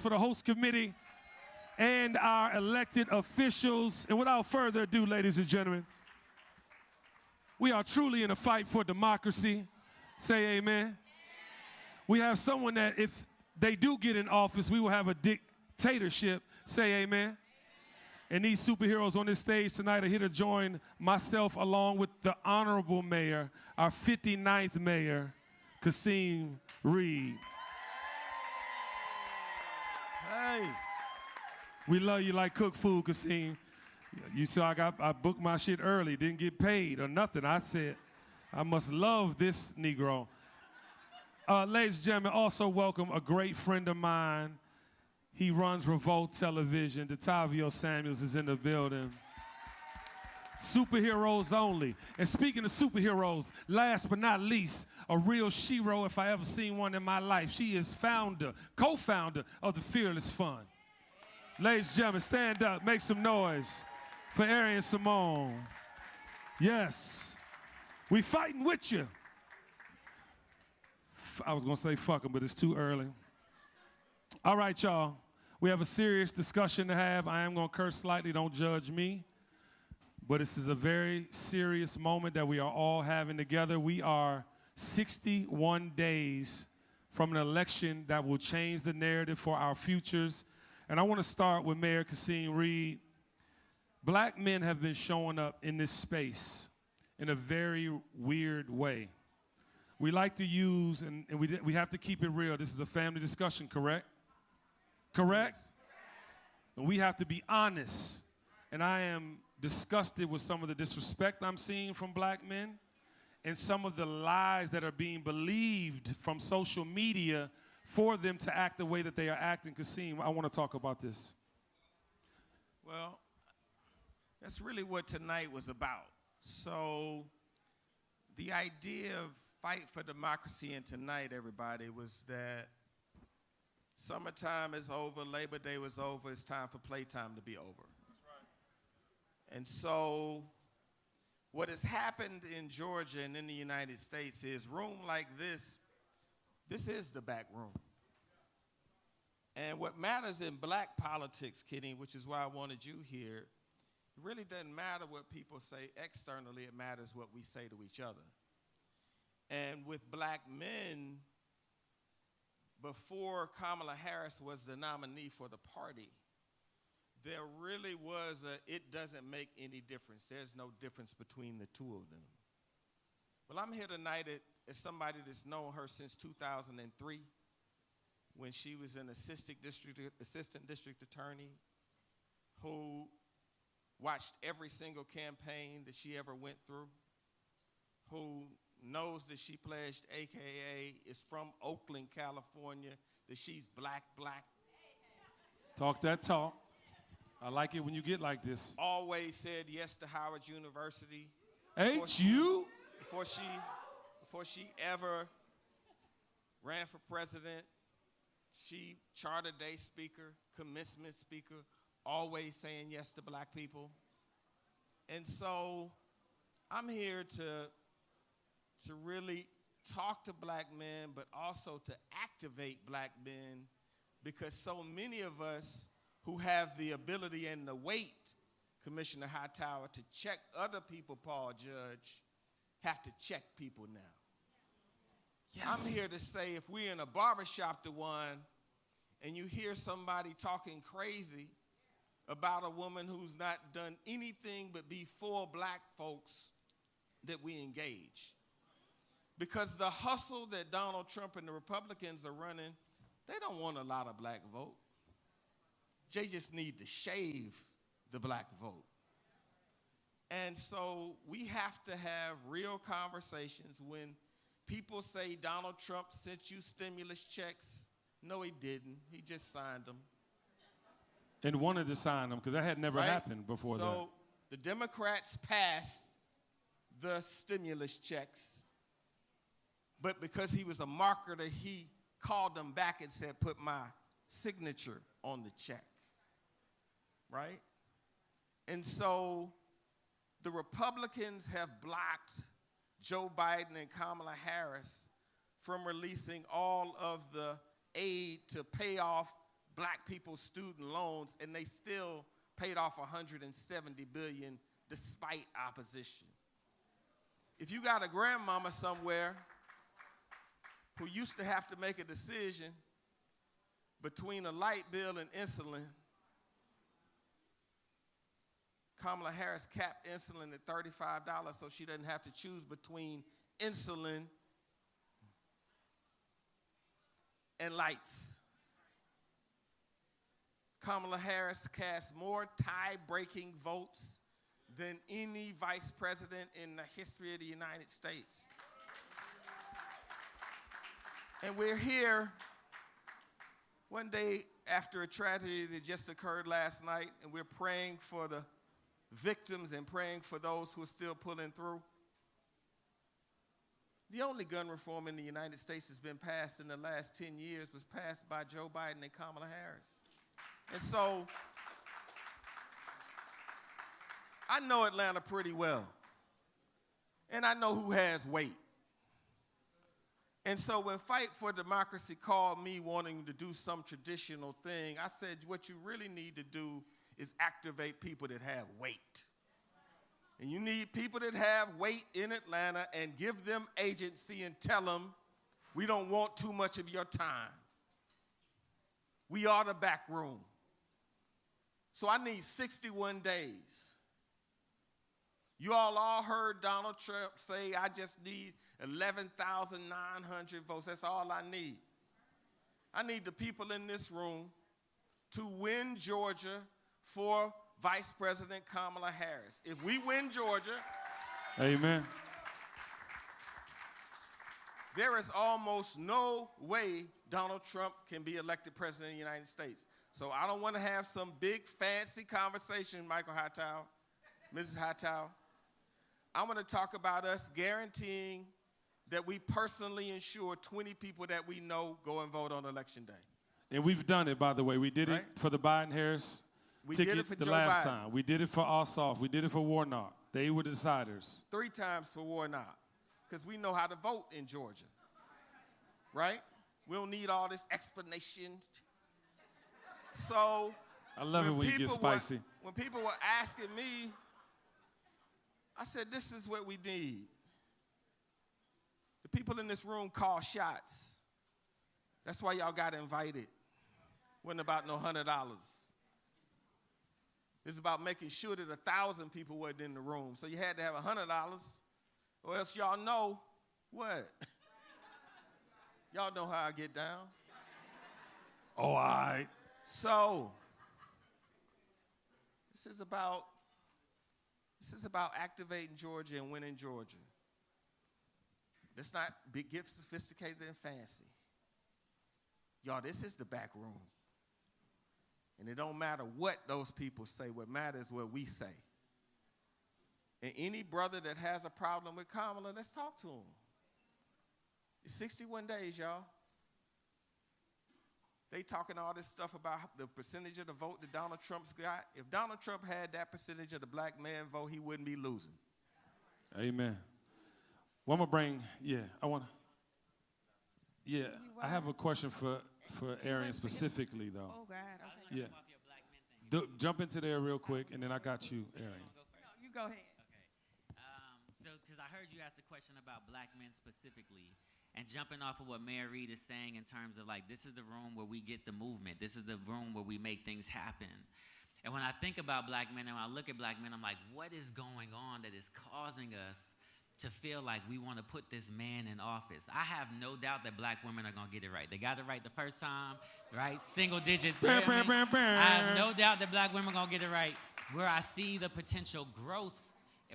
for the host committee and our elected officials. And without further ado, ladies and gentlemen, we are truly in a fight for democracy. Say amen. We have someone that if they do get in office, we will have a dictatorship. Say amen. And these superheroes on this stage tonight are here to join myself along with the honorable mayor, our 59th mayor, Kasim Reed. Hey. We love you like cook food, Kasim. You saw I booked my shit early, didn't get paid or nothing. I said, I must love this Negro. Ladies and gentlemen, also welcome a great friend of mine. He runs Revolt Television. Detavio Samuels is in the building. Superheroes only. And speaking of superheroes, last but not least, a real shero if I ever seen one in my life. She is founder, co-founder of the Fearless Fund. Ladies and gentlemen, stand up, make some noise for Arian Simone. Yes, we fighting with you. I was gonna say fuck 'em, but it's too early. All right, y'all. We have a serious discussion to have. I am gonna curse slightly, don't judge me. But this is a very serious moment that we are all having together. We are 61 days from an election that will change the narrative for our futures. And I wanna start with Mayor Kasim Reed. Black men have been showing up in this space in a very weird way. We like to use, and we have to keep it real. This is a family discussion, correct? Correct? And we have to be honest. And I am disgusted with some of the disrespect I'm seeing from black men and some of the lies that are being believed from social media for them to act the way that they are acting. Kasim, I want to talk about this. Well, that's really what tonight was about. So the idea of fight for democracy and tonight, everybody, was that summertime is over, Labor Day was over, it's time for playtime to be over. That's right. And so what has happened in Georgia and in the United States is room like this is the back room. And what matters in black politics, Kenny, which is why I wanted you here, it really doesn't matter what people say externally, it matters what we say to each other. And with black men, before Kamala Harris was the nominee for the party, there really was it doesn't make any difference. There's no difference between the two of them. Well, I'm here tonight as somebody that's known her since 2003, when she was an assistant district attorney who watched every single campaign that she ever went through, who knows that she pledged AKA, is from Oakland, California, that she's black. Talk that talk. I like it when you get like this. Always said yes to Howard University. HU? Before she ever ran for president, she charter day speaker, commencement speaker, always saying yes to black people. And so I'm here to really talk to black men, but also to activate black men, because so many of us who have the ability and the weight, Commissioner Hightower, to check other people, Paul Judge, have to check people now. Yes. I'm here to say if we're in a barbershop to one and you hear somebody talking crazy about a woman who's not done anything but be for black folks, that we engage. Because the hustle that Donald Trump and the Republicans are running, they don't want a lot of black vote. They just need to shave the black vote. And so we have to have real conversations. When people say Donald Trump sent you stimulus checks, no, he didn't. He just signed them. And wanted to sign them, because that had never happened before that. So the Democrats passed the stimulus checks, but because he was a marketer, he called them back and said, put my signature on the check, right? And so the Republicans have blocked Joe Biden and Kamala Harris from releasing all of the aid to pay off black people's student loans, and they still paid off $170 billion despite opposition. If you got a grandmama somewhere who used to have to make a decision between a light bill and insulin, Kamala Harris capped insulin at $35 so she doesn't have to choose between insulin and lights. Kamala Harris cast more tie-breaking votes than any vice president in the history of the United States. And we're here one day after a tragedy that just occurred last night, and we're praying for the victims and praying for those who are still pulling through. The only gun reform in the United States that's been passed in the last 10 years was passed by Joe Biden and Kamala Harris. And so, I know Atlanta pretty well. And I know who has weight. And so when Fight for Democracy called me wanting to do some traditional thing, I said, what you really need to do is activate people that have weight. And you need people that have weight in Atlanta and give them agency and tell them, we don't want too much of your time. We are the back room. So I need 61 days. You all heard Donald Trump say, I just need 11,900 votes. That's all I need. I need the people in this room to win Georgia for Vice President Kamala Harris. If we win Georgia, amen, there is almost no way Donald Trump can be elected president of the United States. So I don't want to have some big fancy conversation, Michael Hightower, Mrs. Hightower. I want to talk about us guaranteeing that we personally ensure 20 people that we know go and vote on Election Day. And we've done it, by the way. We did Right? it for the Biden-Harris ticket did it for the Joe last Biden. time. We did it for Ossoff. We did it for Warnock. They were the deciders. 3 times for Warnock, because we know how to vote in Georgia, right? We don't need all this explanation. So I love it when you get spicy. When people were asking me, I said, this is what we need. The people in this room call shots. That's why y'all got invited. Wasn't about no $100. It's about making sure that 1,000 people weren't in the room. So you had to have $100, or else y'all know what? Y'all know how I get down. Oh, all right. So this is about activating Georgia and winning Georgia. Let's not get sophisticated and fancy. Y'all, this is the back room. And it don't matter what those people say. What matters is what we say. And any brother that has a problem with Kamala, let's talk to him. It's 61 days, y'all. They talking all this stuff about the percentage of the vote that Donald Trump's got. If Donald Trump had that percentage of the black man vote, he wouldn't be losing. Amen. Well, I'm going to bring, I have a question for Arian specifically, though. Oh, God, okay. Yeah. Jump into there real quick, and then I got you, Arian. No, you go ahead. Okay. So, because I heard you ask a question about black men specifically, and jumping off of what Mayor Reed is saying in terms of like, this is the room where we get the movement. This is the room where we make things happen. And when I think about black men and when I look at black men, I'm like, what is going on that is causing us to feel like we want to put this man in office? I have no doubt that black women are going to get it right. They got it right the first time, right? Single digits. You hear me? I have no doubt that black women are going to get it right. Where I see the potential growth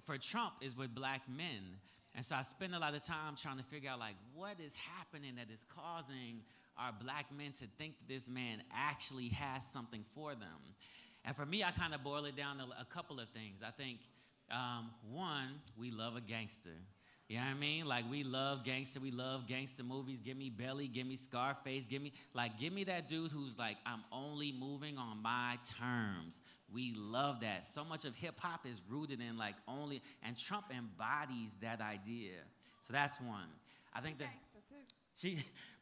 for Trump is with black men. And so I spend a lot of time trying to figure out, like, what is happening that is causing our black men to think that this man actually has something for them. And for me, I kind of boil it down to a couple of things. I think, one, we love a gangster. You know what I mean? Like, we love gangster. We love gangster movies. Give me Belly. Give me Scarface. Give me that dude who's like, I'm only moving on my terms. We love that. So much of hip-hop is rooted in, like, only, and Trump embodies that idea. So that's one. I think that Gangster,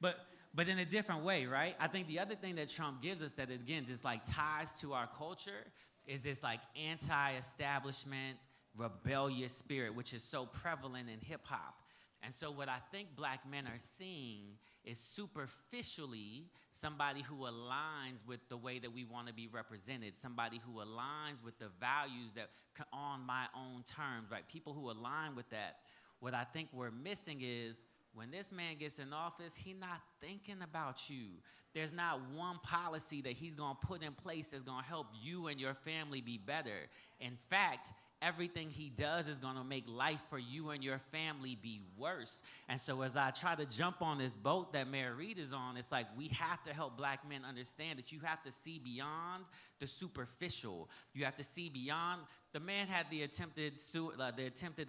too. but in a different way, right? I think the other thing that Trump gives us that, again, just like ties to our culture is this like anti-establishment, rebellious spirit, which is so prevalent in hip hop. And so what I think black men are seeing is superficially somebody who aligns with the way that we want to be represented, somebody who aligns with the values that on my own terms, right? People who align with that. What I think we're missing is when this man gets in office, he's not thinking about you. There's not one policy that he's going to put in place that's going to help you and your family be better. In fact, everything he does is going to make life for you and your family be worse. And so as I try to jump on this boat that Mayor Reed is on, it's like we have to help black men understand that you have to see beyond the superficial. You have to see beyond. The man had the attempted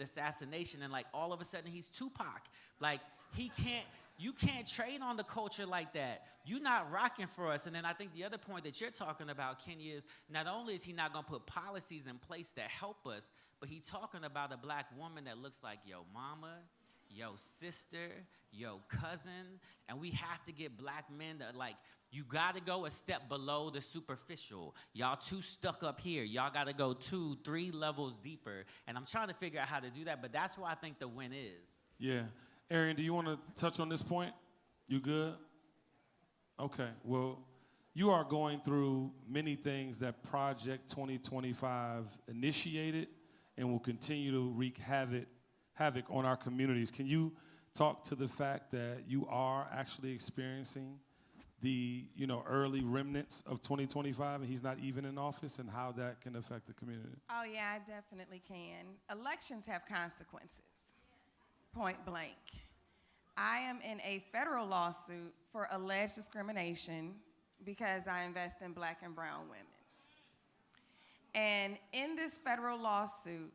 assassination, and like all of a sudden he's Tupac. Like you can't trade on the culture like that. You're not rocking for us. And then I think the other point that you're talking about, Kenya, is not only is he not going to put policies in place that help us, but he's talking about a black woman that looks like yo mama, yo sister, yo cousin. And we have to get black men to like, you got to go a step below the superficial. Y'all too stuck up here. Y'all got to go 2-3 levels deeper. And I'm trying to figure out how to do that, but that's where I think the win is. Yeah. Arian, do you want to touch on this point? You good? Okay. Well, you are going through many things that Project 2025 initiated and will continue to wreak havoc on our communities. Can you talk to the fact that you are actually experiencing the early remnants of 2025 and he's not even in office, and how that can affect the community? Oh, yeah, I definitely can. Elections have consequences. Point blank. I am in a federal lawsuit for alleged discrimination because I invest in black and brown women. And in this federal lawsuit,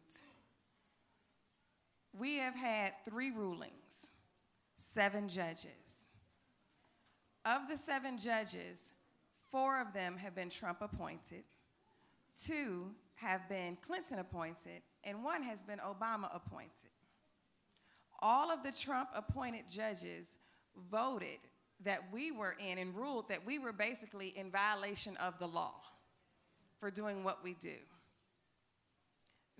we have had 3 rulings, 7 judges. Of the 7 judges, 4 of them have been Trump appointed, 2 have been Clinton appointed, and 1 has been Obama appointed. All of the Trump-appointed judges voted that we were in and ruled that we were basically in violation of the law for doing what we do.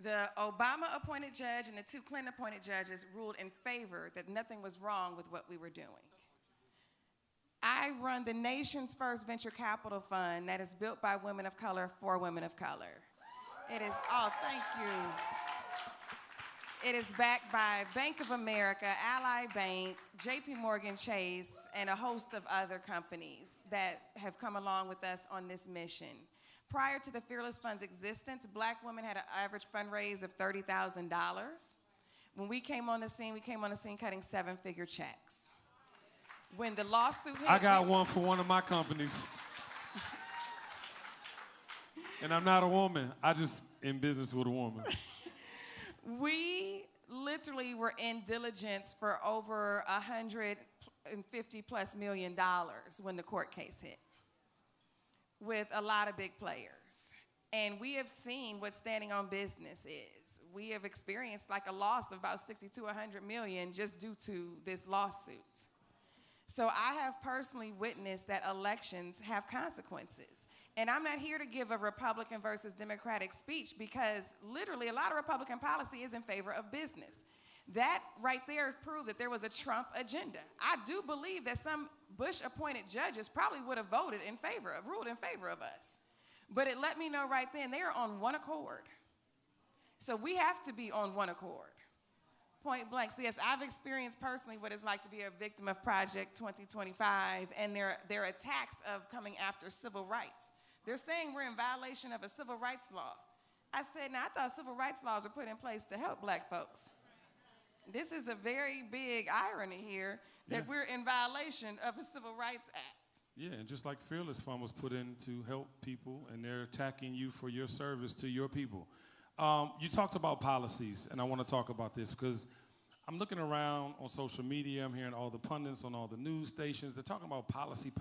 The Obama-appointed judge and the 2 Clinton-appointed judges ruled in favor that nothing was wrong with what we were doing. I run the nation's first venture capital fund that is built by women of color for women of color. It is, oh, thank you. It is backed by Bank of America, Ally Bank, JP Morgan Chase, and a host of other companies that have come along with us on this mission. Prior to the Fearless Fund's existence, black women had an average fundraise of $30,000. When we came on the scene cutting 7-figure checks. When the lawsuit hit, I got one for one of my companies. And I'm not a woman. I just in business with a woman. We literally were in diligence for over $150+ million when the court case hit, with a lot of big players. And we have seen what standing on business is. We have experienced like a loss of about 60 to 100 million just due to this lawsuit. So I have personally witnessed that elections have consequences. And I'm not here to give a Republican versus Democratic speech, because literally a lot of Republican policy is in favor of business. That right there proved that there was a Trump agenda. I do believe that some Bush-appointed judges probably would have ruled in favor of us. But it let me know right then they are on one accord. So we have to be on one accord. Point blank. So yes, I've experienced personally what it's like to be a victim of Project 2025 and their attacks of coming after civil rights. They're saying we're in violation of a civil rights law. I said, now I thought civil rights laws were put in place to help black folks. This is a very big irony here that we're in violation of a Civil Rights Act. Yeah, and just like Fearless Fund was put in to help people, and they're attacking you for your service to your people. You talked about policies, and I want to talk about this because I'm looking around on social media. I'm hearing all the pundits on all the news stations. They're talking about policy.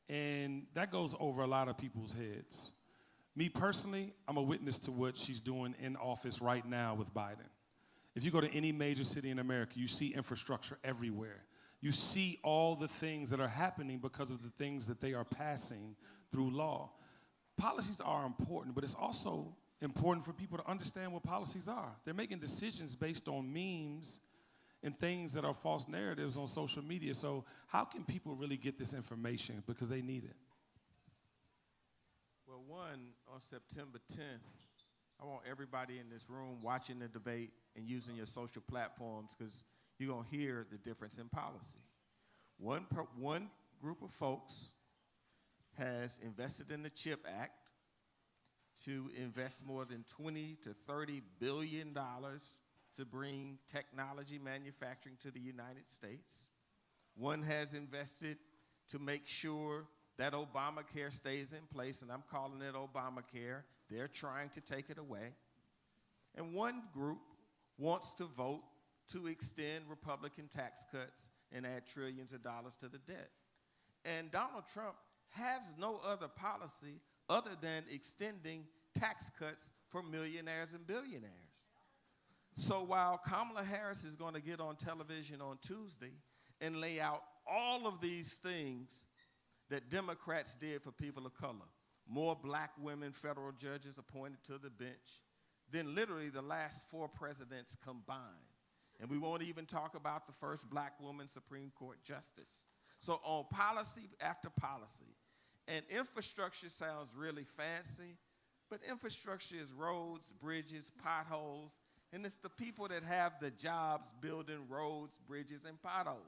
And that goes over a lot of people's heads. Me personally, I'm a witness to what she's doing in office right now with Biden. If you go to any major city in America, you see infrastructure everywhere. you see all the things that are happening because of the things that they are passing through law. Policies are important, but it's also important for people to understand what policies are. They're making decisions based on memes and things that are false narratives on social media. So how can people really get this information? Because they need it. Well, one, on September 10th, I want everybody in this room watching the debate and using your social platforms, because you're going to hear the difference in policy. One group of folks has invested in the CHIP Act to invest more than $20 to $30 billion to bring technology manufacturing to the United States. One has invested to make sure that Obamacare stays in place, and I'm calling it Obamacare. They're trying to take it away. And one group wants to vote to extend Republican tax cuts and add trillions of dollars to the debt. And Donald Trump has no other policy other than extending tax cuts for millionaires and billionaires. So while Kamala Harris is going to get on television on Tuesday and lay out all of these things that Democrats did for people of color, more black women federal judges appointed to the bench than literally the last 4 presidents combined. And we won't even talk about the first black woman Supreme Court justice. So on policy after policy, and infrastructure sounds really fancy, but infrastructure is roads, bridges, potholes, and it's the people that have the jobs building roads, bridges, and potholes.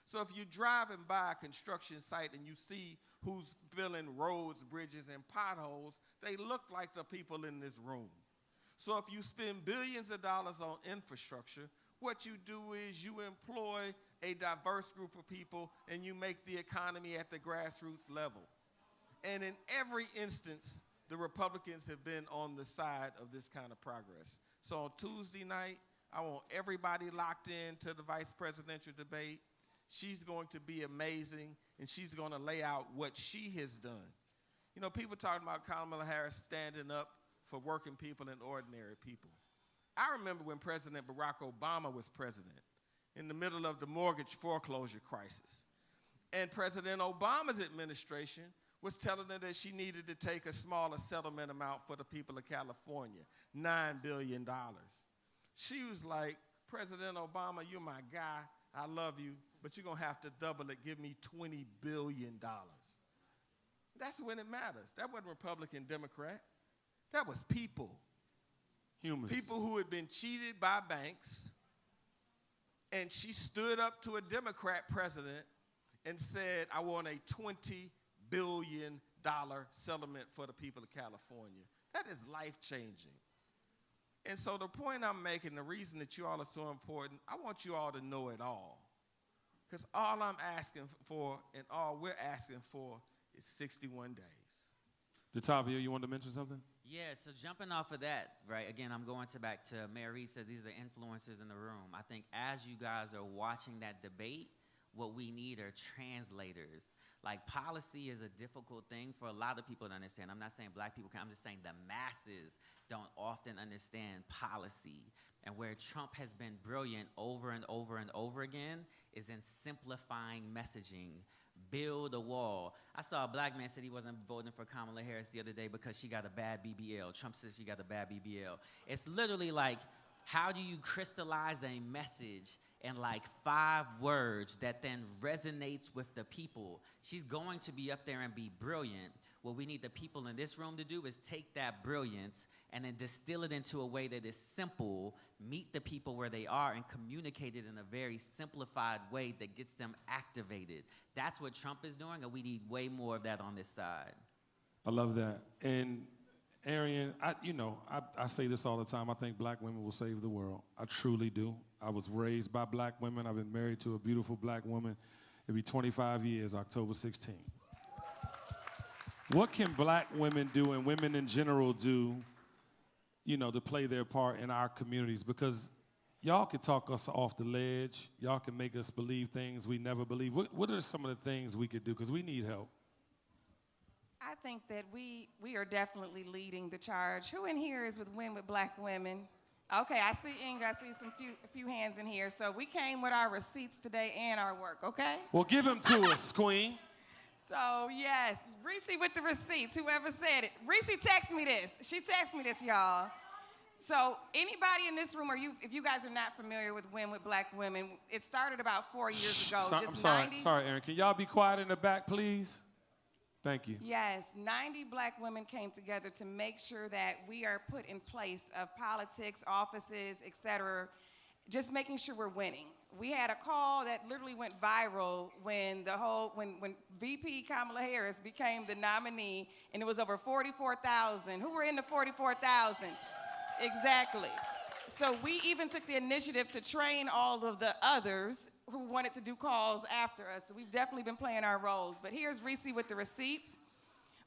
So if you're driving by a construction site and you see who's filling roads, bridges, and potholes, they look like the people in this room. So if you spend billions of dollars on infrastructure, what you do is you employ a diverse group of people and you make the economy at the grassroots level. And in every instance, the Republicans have been on the side of this kind of progress. So on Tuesday night, I want everybody locked in to the vice presidential debate. She's going to be amazing, and she's going to lay out what she has done. You know, people talking about Kamala Harris standing up for working people and ordinary people. I remember when President Barack Obama was president, in the middle of the mortgage foreclosure crisis. And President Obama's administration was telling her that she needed to take a smaller settlement amount for the people of California, $9 billion. She was like, President Obama, you're my guy, I love you, but you're going to have to double it, give me $20 billion. That's when it matters. That wasn't Republican, Democrat. That was people. Humans. People who had been cheated by banks, and she stood up to a Democrat president and said, I want a $20 billion settlement for the people of California. That is life-changing. And so the point I'm making, the reason that you all are so important, I want you all to know it all. Because all I'm asking for and all we're asking for is 61 days. Detavio, you wanted to mention something? Yeah, so jumping off of that, right, again, I'm going back to Mayor Reed said these are the influencers in the room. I think as you guys are watching that debate, what we need are translators. Like, policy is a difficult thing for a lot of people to understand. I'm not saying black people can, I'm just saying the masses don't often understand policy. And where Trump has been brilliant over and over and over again is in simplifying messaging. Build a wall. I saw a black man said he wasn't voting for Kamala Harris the other day because she got a bad BBL. Trump says she got a bad BBL. It's literally like, how do you crystallize a message in like 5 words that then resonates with the people? She's going to be up there and be brilliant. What we need the people in this room to do is take that brilliance and then distill it into a way that is simple, meet the people where they are, and communicate it in a very simplified way that gets them activated. That's what Trump is doing, and we need way more of that on this side. I love that. And Arian, I say this all the time. I think black women will save the world. I truly do. I was raised by black women. I've been married to a beautiful black woman. It'll be 25 years, October 16th. What can black women do and women in general do, to play their part in our communities? Because y'all can talk us off the ledge. Y'all can make us believe things we never believe. What are some of the things we could do? Because we need help. I think that we are definitely leading the charge. Who in here is with Win with Black Women? Okay, I see Inga. I see a few hands in here. So we came with our receipts today and our work, okay? Well, give them to us, Queen. So yes, Reese with the receipts, whoever said it. Reese texted me this. She texted me this, y'all. So anybody in this room, if you guys are not familiar with Win with Black Women, it started about 4 years ago. I'm sorry, Aaron. Can y'all be quiet in the back, please? Thank you. Yes, 90 black women came together to make sure that we are put in place of politics, offices, et cetera, just making sure we're winning. We had a call that literally went viral when when VP Kamala Harris became the nominee, and it was over 44,000. Who were in the 44,000? Exactly. So we even took the initiative to train all of the others who wanted to do calls after us. So we've definitely been playing our roles. But here's Reese with the receipts.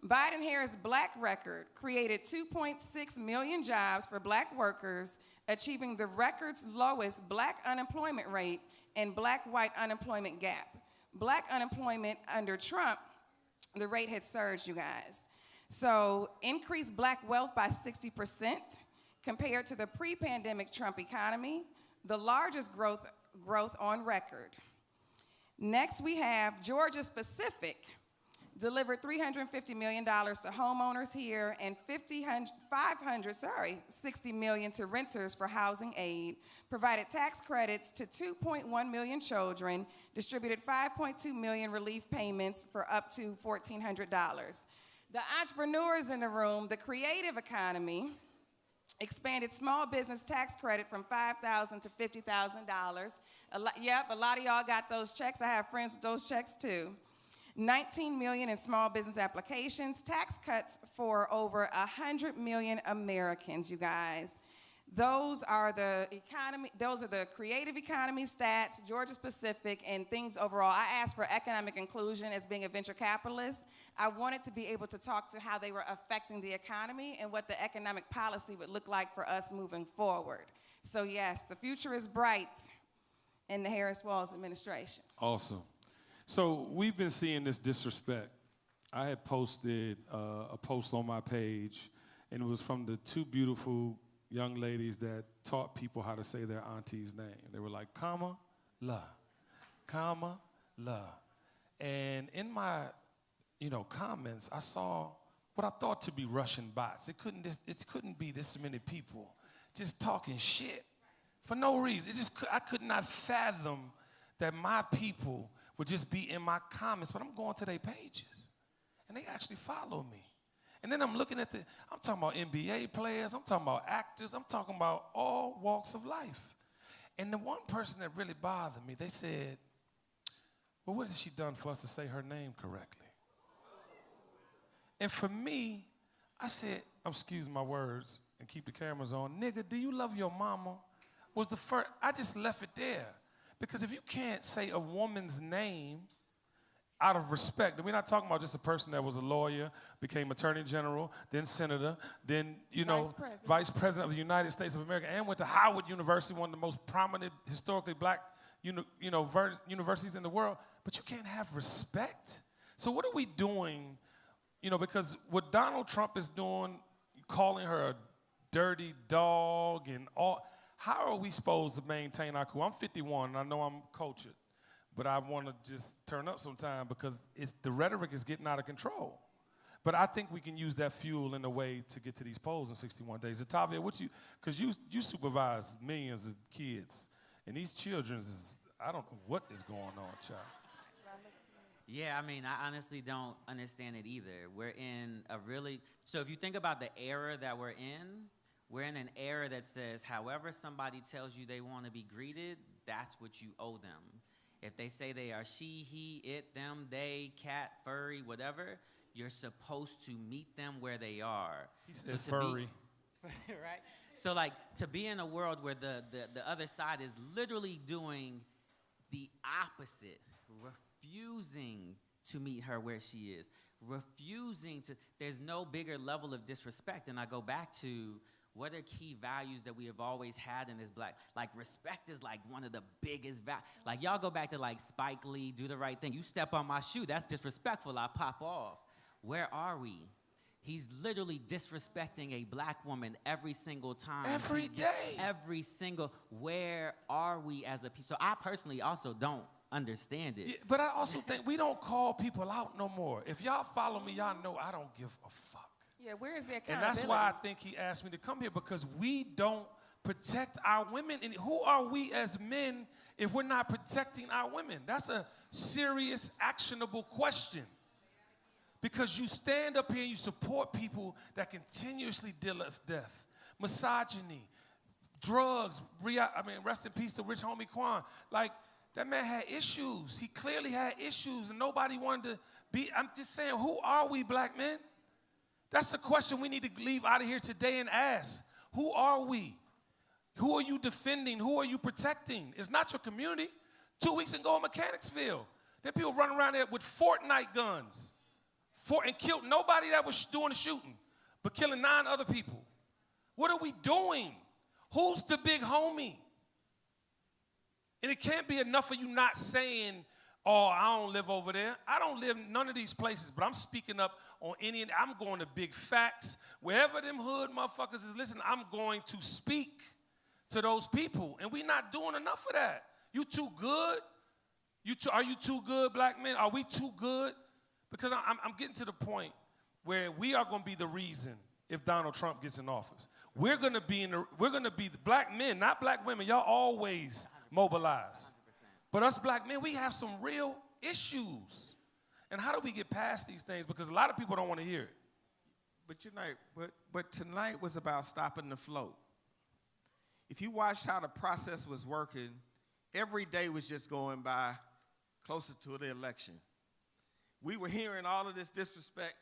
Biden-Harris Black Record created 2.6 million jobs for black workers, achieving the record's lowest black unemployment rate and black-white unemployment gap. Black unemployment under Trump, the rate had surged, you guys. So increased black wealth by 60% compared to the pre-pandemic Trump economy, the largest growth on record. Next, we have Georgia Pacific delivered $350 million to homeowners here and $60 million to renters for housing aid, provided tax credits to 2.1 million children, distributed 5.2 million relief payments for up to $1,400. The entrepreneurs in the room, the creative economy, expanded small business tax credit from $5,000 to $50,000. A lot of y'all got those checks. I have friends with those checks too. 19 million in small business applications, tax cuts for over 100 million Americans, you guys. Those are the creative economy stats, Georgia Pacific, and things overall. I asked for economic inclusion as being a venture capitalist. I wanted to be able to talk to how they were affecting the economy and what the economic policy would look like for us moving forward. So yes, the future is bright in the Harris-Walz administration. Awesome. So we've been seeing this disrespect. I had posted a post on my page, and it was from the two beautiful young ladies that taught people how to say their auntie's name. They were like, comma, la, comma, la. And in my, comments, I saw what I thought to be Russian bots. It couldn't be this many people just talking shit for no reason. I could not fathom that my people would just be in my comments, but I'm going to their pages, and they actually follow me. And then I'm looking at I'm talking about NBA players, I'm talking about actors, I'm talking about all walks of life. And the one person that really bothered me, they said, well, what has she done for us to say her name correctly? And for me, I said, excuse my words and keep the cameras on, nigga, do you love your mama? Was the first, I just left it there. Because if you can't say a woman's name out of respect, and we're not talking about just a person that was a lawyer, became attorney general, then senator, then, vice president of the United States of America, and went to Howard University, one of the most prominent historically black universities in the world, but you can't have respect. So what are we doing, because what Donald Trump is doing, calling her a dirty dog and all, how are we supposed to maintain our cool? I'm 51, and I know I'm cultured, but I want to just turn up sometime because the rhetoric is getting out of control. But I think we can use that fuel in a way to get to these polls in 61 days. Zatavia, because you supervise millions of kids, and these children, I don't know what is going on, child. Yeah, I honestly don't understand it either. We're in so if you think about the era that we're in an era that says however somebody tells you they want to be greeted, that's what you owe them. If they say they are she, he, it, them, they, cat, furry, whatever, you're supposed to meet them where they are. He said furry. Right? So to be in a world where the other side is literally doing the opposite, refusing to meet her where she is, there's no bigger level of disrespect. And I go back to, what are key values that we have always had in this black? Respect is one of the biggest values. Y'all go back to Spike Lee, Do the Right Thing. You step on my shoe, that's disrespectful, I pop off. Where are we? He's literally disrespecting a black woman every single time. Every day. Every single, where are we as a people? So I personally also don't understand it. Yeah, but I also think we don't call people out no more. If y'all follow me, y'all know I don't give a fuck. Yeah, where is the And accountability? that's why I think he asked me to come here, because we don't protect our women. And who are we as men if we're not protecting our women? That's a serious, actionable question. Because you stand up here and you support people that continuously deal us death. Misogyny, drugs, rest in peace to Rich Homie Quan. Like, that man had issues. He clearly had issues, and nobody wanted to be. I'm just saying, who are we, black men? That's the question we need to leave out of here today and ask. Who are we? Who are you defending? Who are you protecting? It's not your community. 2 weeks ago in Mechanicsville, there people running around there with Fortnite guns and killed nobody that was doing the shooting, but killing 9 other people. What are we doing? Who's the big homie? And it can't be enough of you not saying, oh, I don't live over there. I don't live in none of these places, but I'm speaking up on I'm going to big facts. Wherever them hood motherfuckers is listening, I'm going to speak to those people. And we're not doing enough of that. You too good? Are you too good, black men? Are we too good? Because I'm getting to the point where we are going to be the reason if Donald Trump gets in office. We're going to be the black men, not black women. Y'all always mobilize. But us black men, we have some real issues. And how do we get past these things? Because a lot of people don't want to hear it. But tonight was about stopping the flow. If you watched how the process was working, every day was just going by closer to the election. We were hearing all of this disrespect.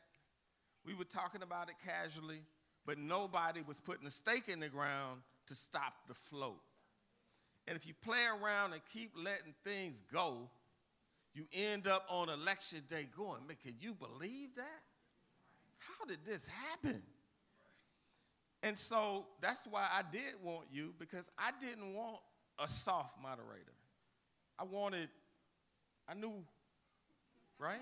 We were talking about it casually, but nobody was putting a stake in the ground to stop the flow. And if you play around and keep letting things go, you end up on election day going, man, can you believe that? How did this happen? And so that's why I did want you, because I didn't want a soft moderator. I knew, right?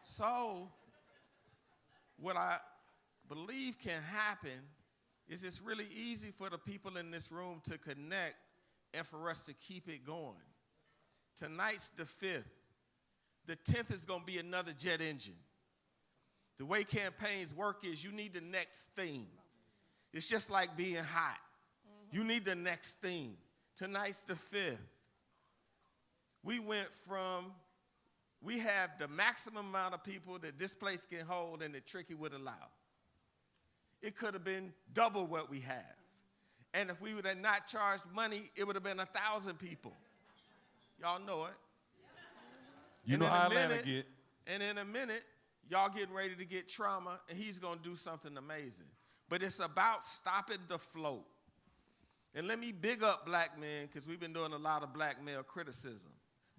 So what I believe can happen is it's really easy for the people in this room to connect and for us to keep it going. Tonight's the 5th. The 10th is going to be another jet engine. The way campaigns work is you need the next thing. It's just like being hot. You need the next thing. Tonight's the 5th. We have the maximum amount of people that this place can hold and that Tricky would allow. It could have been double what we have. And if we would have not charged money, it would have been 1,000 people. Y'all know it. You know how Atlanta get. And in a minute, y'all getting ready to get Trauma, and he's going to do something amazing. But it's about stopping the flow. And let me big up black men, because we've been doing a lot of black male criticism.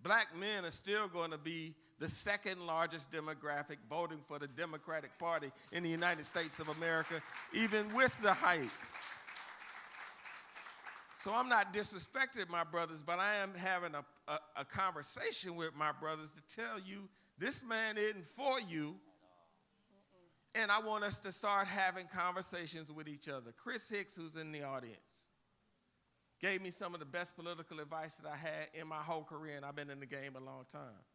Black men are still going to be the second largest demographic voting for the Democratic Party in the United States of America, even with the hype. So I'm not disrespecting my brothers, but I am having a conversation with my brothers to tell you this man isn't for you. And I want us to start having conversations with each other. Chris Hicks, who's in the audience, gave me some of the best political advice that I had in my whole career, and I've been in the game a long time.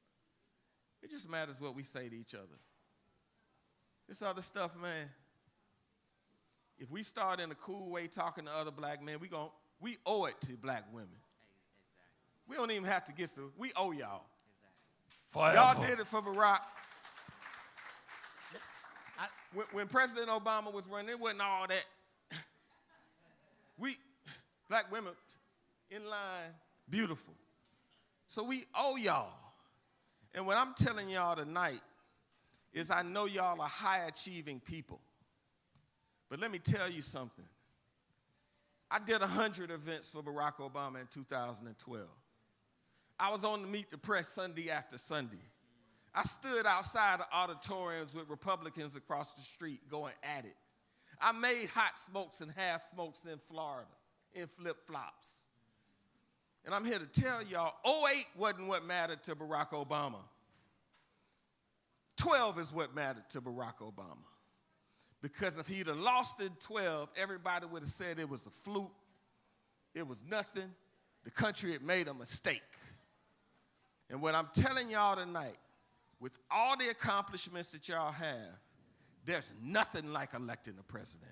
It just matters what we say to each other. This other stuff, man, if we start in a cool way talking to other black men, we owe it to black women. We don't even have to get to, we owe y'all. Forever. Y'all did it for Barack. When President Obama was running, it wasn't all that. Black women in line, beautiful. So we owe y'all. And what I'm telling y'all tonight is I know y'all are high-achieving people. But let me tell you something. I did 100 events for Barack Obama in 2012. I was on the Meet the Press Sunday after Sunday. I stood outside the auditoriums with Republicans across the street going at it. I made hot smokes and half smokes in Florida in flip-flops. And I'm here to tell y'all, 2008 wasn't what mattered to Barack Obama. 12 is what mattered to Barack Obama. Because if he'd have lost in 12, everybody would have said it was a fluke, it was nothing, the country had made a mistake. And what I'm telling y'all tonight, with all the accomplishments that y'all have, there's nothing like electing a president.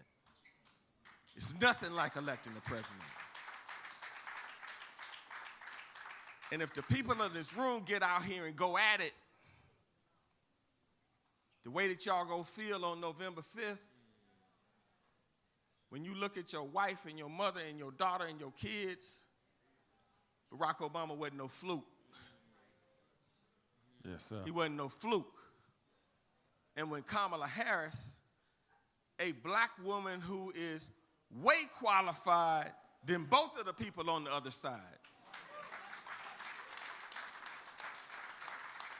It's nothing like electing a president. And if the people in this room get out here and go at it, the way that y'all gonna feel on November 5th, when you look at your wife and your mother and your daughter and your kids, Barack Obama wasn't no fluke. Yes, sir. He wasn't no fluke. And when Kamala Harris, a black woman who is way qualified than both of the people on the other side.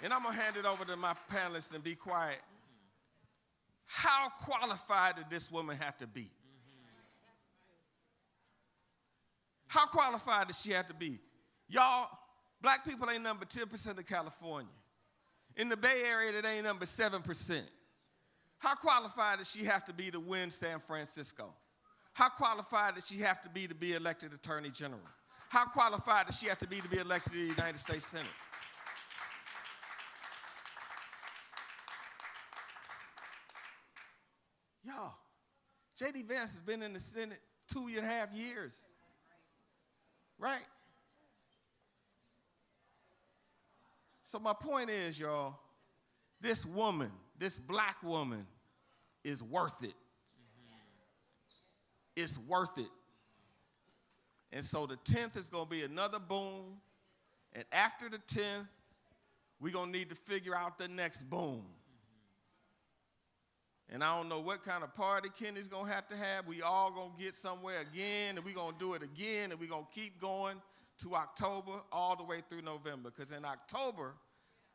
And I'm gonna hand it over to my panelists and be quiet. How qualified did this woman have to be? How qualified did she have to be? Y'all, black people ain't number 10% of California. In the Bay Area, that ain't number 7%. How qualified does she have to be to win San Francisco? How qualified does she have to be elected Attorney General? How qualified does she have to be elected to the United States Senate? Y'all, J.D. Vance has been in the Senate 2.5 years, right? So my point is, y'all, this woman, this black woman, is worth it. It's worth it. And so the 10th is going to be another boom. And after the 10th, we're going to need to figure out the next boom. And I don't know what kind of party Kenny's going to have. We all going to get somewhere again, and we're going to do it again, and we're going to keep going to October all the way through November. Because in October,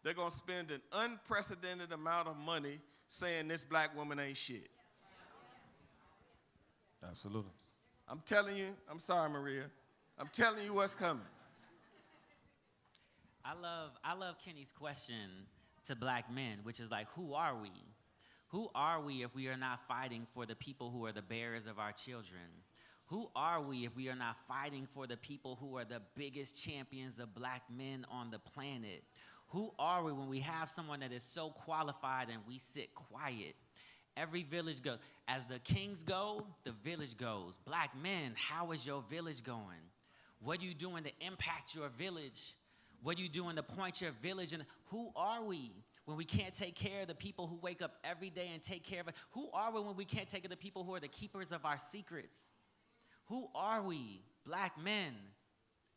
they're going to spend an unprecedented amount of money saying this black woman ain't shit. Absolutely. I'm telling you, I'm sorry, Maria. I'm telling you what's coming. I love Kenny's question to black men, which is like, who are we? Who are we if we are not fighting for the people who are the bearers of our children? Who are we if we are not fighting for the people who are the biggest champions of black men on the planet? Who are we when we have someone that is so qualified and we sit quiet? Every village goes. As the kings go, the village goes. Black men, how is your village going? What are you doing to impact your village? What are you doing to point your village? And who are we when we can't take care of the people who wake up every day and take care of it? Who are we when we can't take care of the people who are the keepers of our secrets? Who are we, black men?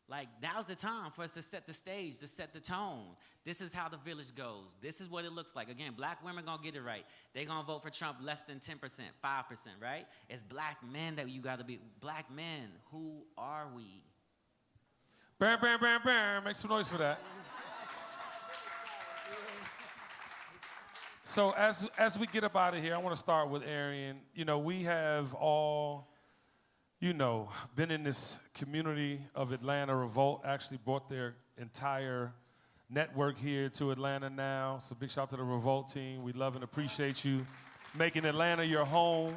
Like, now's the time for us to set the stage, to set the tone. This is how the village goes. This is what it looks like. Again, black women gonna get it right. They gonna vote for Trump less than 10%, 5%, right? It's black men that you gotta be. Black men, who are we? Bam, bam, bam, bam. Make some noise for that. So as we get up out of here, I want to start with Arian. You know, we have all, been in this community of Atlanta. Revolt actually brought their entire network here to Atlanta now. So big shout out to the Revolt team. We love and appreciate you making Atlanta your home.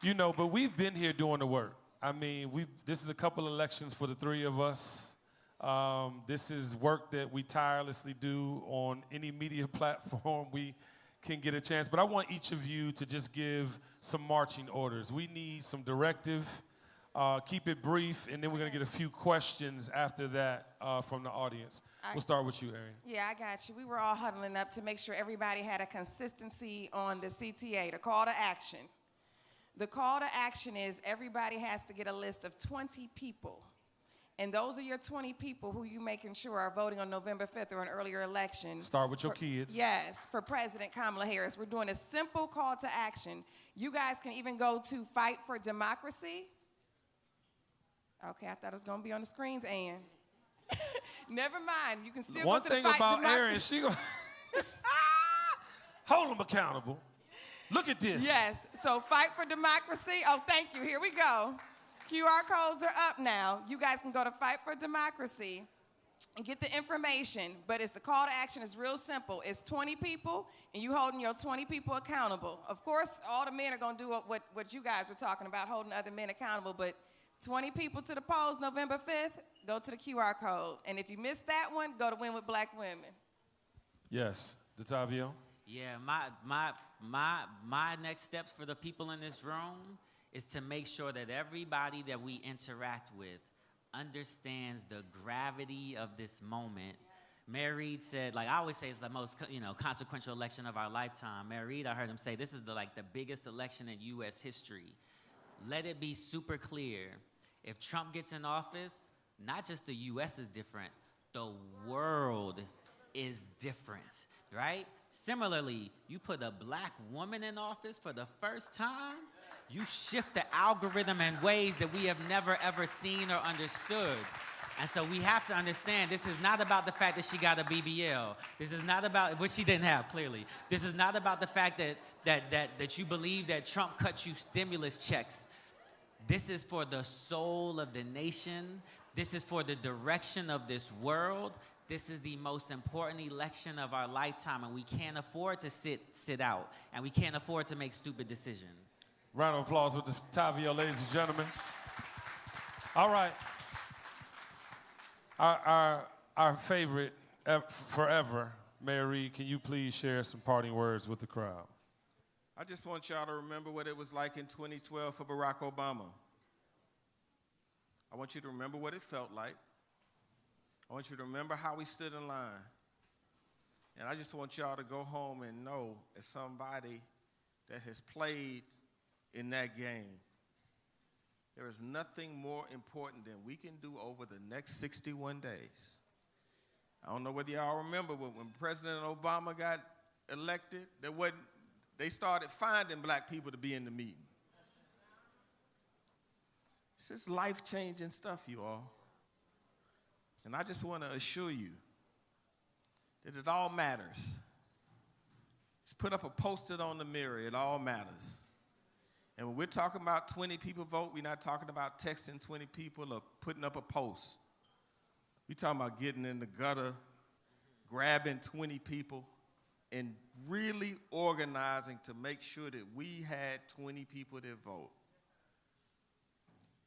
But we've been here doing the work. I mean, this is a couple elections for the three of us. This is work that we tirelessly do on any media platform we can get a chance. But I want each of you to just give some marching orders. We need some directive. Keep it brief, and then we're going to get a few questions after that from the audience. We'll start with you, Arian. Yeah, I got you. We were all huddling up to make sure everybody had a consistency on the CTA, the call to action. The call to action is everybody has to get a list of 20 people. And those are your 20 people who you making sure are voting on November 5th or an earlier election. Start with your kids. Yes, for President Kamala Harris. We're doing a simple call to action. You guys can even go to Fight for Democracy. Okay, I thought it was going to be on the screens, Ann. Never mind. You can still One go to the thing Fight about Democracy. Arian, she going hold them accountable. Look at this. Yes, so Fight for Democracy. Oh, thank you. Here we go. QR codes are up now. You guys can go to Fight for Democracy. and get the information. But it's the call to action is real simple. It's 20 people, and you holding your 20 people accountable. Of course, all the men are going to do what you guys were talking about, holding other men accountable. But 20 people to the polls November 5th, go to the QR code. And if you missed that one, go to Win with Black Women. Yes. DeTavio? Yeah, my next steps for the people in this room is to make sure that everybody that we interact with understands the gravity of this moment. Mayor Reed said, like I always say, it's the most consequential election of our lifetime. Mayor Reed, I heard him say, this is the biggest election in U.S. history. Let it be super clear. If Trump gets in office, not just the U.S. is different, the world is different, right? Similarly, you put a black woman in office for the first time, you shift the algorithm in ways that we have never, ever seen or understood. And so we have to understand this is not about the fact that she got a BBL. This is not about, which she didn't have, clearly. This is not about the fact that you believe that Trump cut you stimulus checks. This is for the soul of the nation. This is for the direction of this world. This is the most important election of our lifetime, and we can't afford to sit out, and we can't afford to make stupid decisions. Round of applause with DeTavio, ladies and gentlemen. All right. Our favorite forever, Mayor Reed, can you please share some parting words with the crowd? I just want y'all to remember what it was like in 2012 for Barack Obama. I want you to remember what it felt like. I want you to remember how we stood in line. And I just want y'all to go home and know, as somebody that has played in that game, there is nothing more important than we can do over the next 61 days. I don't know whether y'all remember, but when President Obama got elected, they started finding black people to be in the meeting. This is life-changing stuff, you all. And I just want to assure you that it all matters. Just put up a post-it on the mirror, it all matters. And when we're talking about 20 people vote, we're not talking about texting 20 people or putting up a post. We're talking about getting in the gutter, grabbing 20 people, and really organizing to make sure that we had 20 people that vote.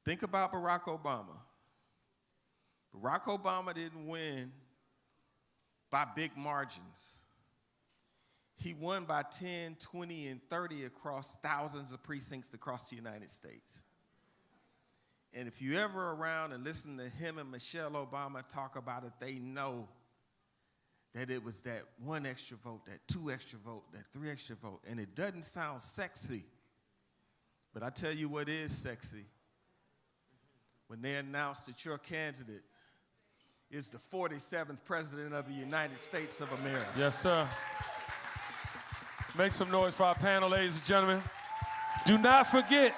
Think about Barack Obama. Barack Obama didn't win by big margins. He won by 10, 20, and 30 across thousands of precincts across the United States. And if you ever around and listen to him and Michelle Obama talk about it, they know that it was that one extra vote, that two extra vote, that three extra vote. And it doesn't sound sexy, but I tell you what is sexy. When they announced that your candidate is the 47th President of the United States of America. Yes, sir. Make some noise for our panel, ladies and gentlemen. Do not forget,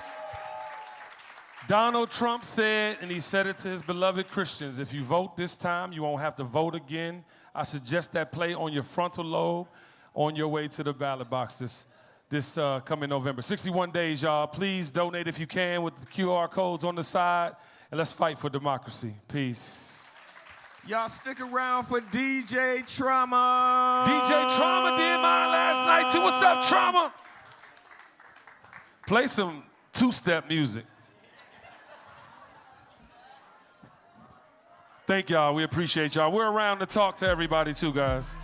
Donald Trump said, and he said it to his beloved Christians, if you vote this time, you won't have to vote again. I suggest that play on your frontal lobe on your way to the ballot box this coming November. 61 days, y'all. Please donate if you can with the QR codes on the side, and let's fight for democracy. Peace. Y'all stick around for DJ Trauma. DJ Trauma did mine last night too. What's up, Trauma? Play some two-step music. Thank y'all. We appreciate y'all. We're around to talk to everybody too, guys.